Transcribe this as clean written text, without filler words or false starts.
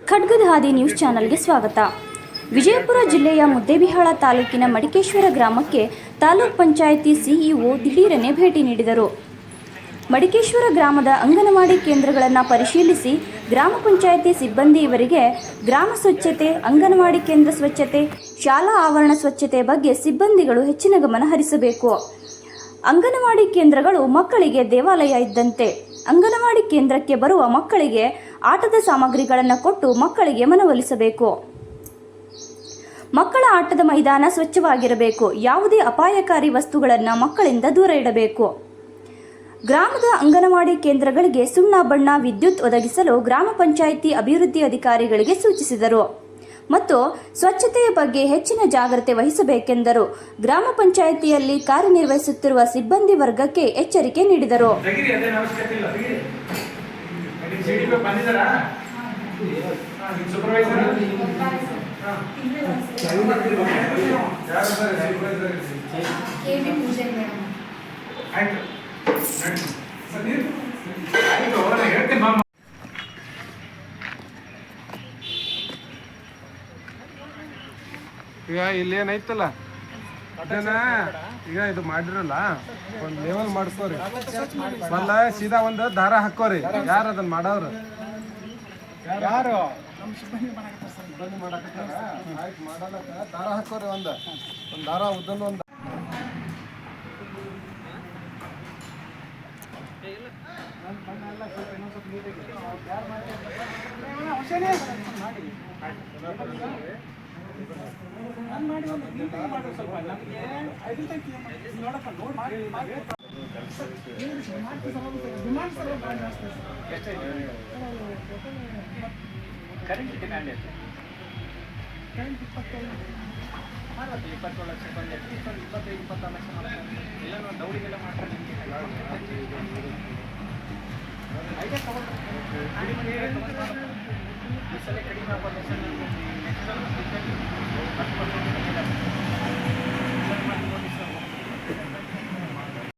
ಖಡ್ಗದ ಹಾದಿ ನ್ಯೂಸ್ ಚಾನೆಲ್ಗೆ ಸ್ವಾಗತ. ವಿಜಯಪುರ ಜಿಲ್ಲೆಯ ಮುದ್ದೇಬಿಹಾಳ ತಾಲೂಕಿನ ಮಡಿಕೇಶ್ವರ ಗ್ರಾಮಕ್ಕೆ ತಾಲೂಕ್ ಪಂಚಾಯಿತಿ ಸಿಇಒ ದಿಢೀರನೆ ಭೇಟಿ ನೀಡಿದರು. ಮಡಿಕೇಶ್ವರ ಗ್ರಾಮದ ಅಂಗನವಾಡಿ ಕೇಂದ್ರಗಳನ್ನು ಪರಿಶೀಲಿಸಿ ಗ್ರಾಮ ಪಂಚಾಯಿತಿ ಸಿಬ್ಬಂದಿ ಇವರಿಗೆ ಗ್ರಾಮ ಸ್ವಚ್ಛತೆ, ಅಂಗನವಾಡಿ ಕೇಂದ್ರ ಸ್ವಚ್ಛತೆ, ಶಾಲಾ ಆವರಣ ಸ್ವಚ್ಛತೆ ಬಗ್ಗೆ ಸಿಬ್ಬಂದಿಗಳು ಹೆಚ್ಚಿನ ಗಮನ ಹರಿಸಬೇಕು. ಅಂಗನವಾಡಿ ಕೇಂದ್ರಗಳು ಮಕ್ಕಳಿಗೆ ದೇವಾಲಯ ಇದ್ದಂತೆ. ಅಂಗನವಾಡಿ ಕೇಂದ್ರಕ್ಕೆ ಬರುವ ಮಕ್ಕಳಿಗೆ ಆಟದ ಸಾಮಗ್ರಿಗಳನ್ನು ಕೊಟ್ಟು ಮಕ್ಕಳಿಗೆ ಮನವೊಲಿಸಬೇಕು. ಮಕ್ಕಳ ಆಟದ ಮೈದಾನ ಸ್ವಚ್ಛವಾಗಿರಬೇಕು. ಯಾವುದೇ ಅಪಾಯಕಾರಿ ವಸ್ತುಗಳನ್ನು ಮಕ್ಕಳಿಂದ ದೂರ ಇಡಬೇಕು. ಗ್ರಾಮದ ಅಂಗನವಾಡಿ ಕೇಂದ್ರಗಳಿಗೆ ಸುಣ್ಣ ಬಣ್ಣ, ವಿದ್ಯುತ್ ಒದಗಿಸಲು ಗ್ರಾಮ ಪಂಚಾಯಿತಿ ಅಭಿವೃದ್ಧಿ ಅಧಿಕಾರಿಗಳಿಗೆ ಸೂಚಿಸಿದರು ಮತ್ತು ಸ್ವಚ್ಛತೆಯ ಬಗ್ಗೆ ಹೆಚ್ಚಿನ ಜಾಗ್ರತೆ ವಹಿಸಬೇಕೆಂದರು. ಗ್ರಾಮ ಪಂಚಾಯಿತಿಯಲ್ಲಿ ಕಾರ್ಯನಿರ್ವಹಿಸುತ್ತಿರುವ ಸಿಬ್ಬಂದಿ ವರ್ಗಕ್ಕೆ ಎಚ್ಚರಿಕೆ ನೀಡಿದರು. ಈಗ ಇಲ್ಲೇನೈತಲ್ಲ ಅದನ್ನ ಈಗ ಇದು ಮಾಡಿರಲ್ಲ, ಒಂದು ಲೆವೆಲ್ ಮಾಡಿಸ್ಕೋರಿ. ಮಲ್ಲ ಸೀದಾ ಒಂದು ದಾರ ಹಾಕೋರಿ. ಯಾರು ಅದನ್ನ ಮಾಡೋರು? ಯಾರು ಸಿಬ್ಬಂದಿ ಮಾಡಕತ್ತಾರ? ಆಯ್ತು, ಮಾಡಲಕ್ಕ ದಾರ ಹಾಕೋರಿ. ಒಂದು ದಾರ ಉದ್ದನ ಒಂದು ಕರೆಂಟ್ ಡಿಮ್ಯಾಂಡ್ ಐತೆ. ಕರೆಂಟ್ 27 ಲಕ್ಷ ಬಂದೈತಿ. 25-26 ಲಕ್ಷ ಮಾಡ್ತಾರೆ. ಎಲ್ಲ ನಾವು ದೌಡಿಗೆಲ್ಲ ಮಾಡ್ತಾರೆ. ನಿಮಗೆ ಐದೇ ಕಡಿಮೆ ಆಗ್ಬೋದು. ಈ ಸಲ ಕಡಿಮೆ ಆಗ್ಬೋದು.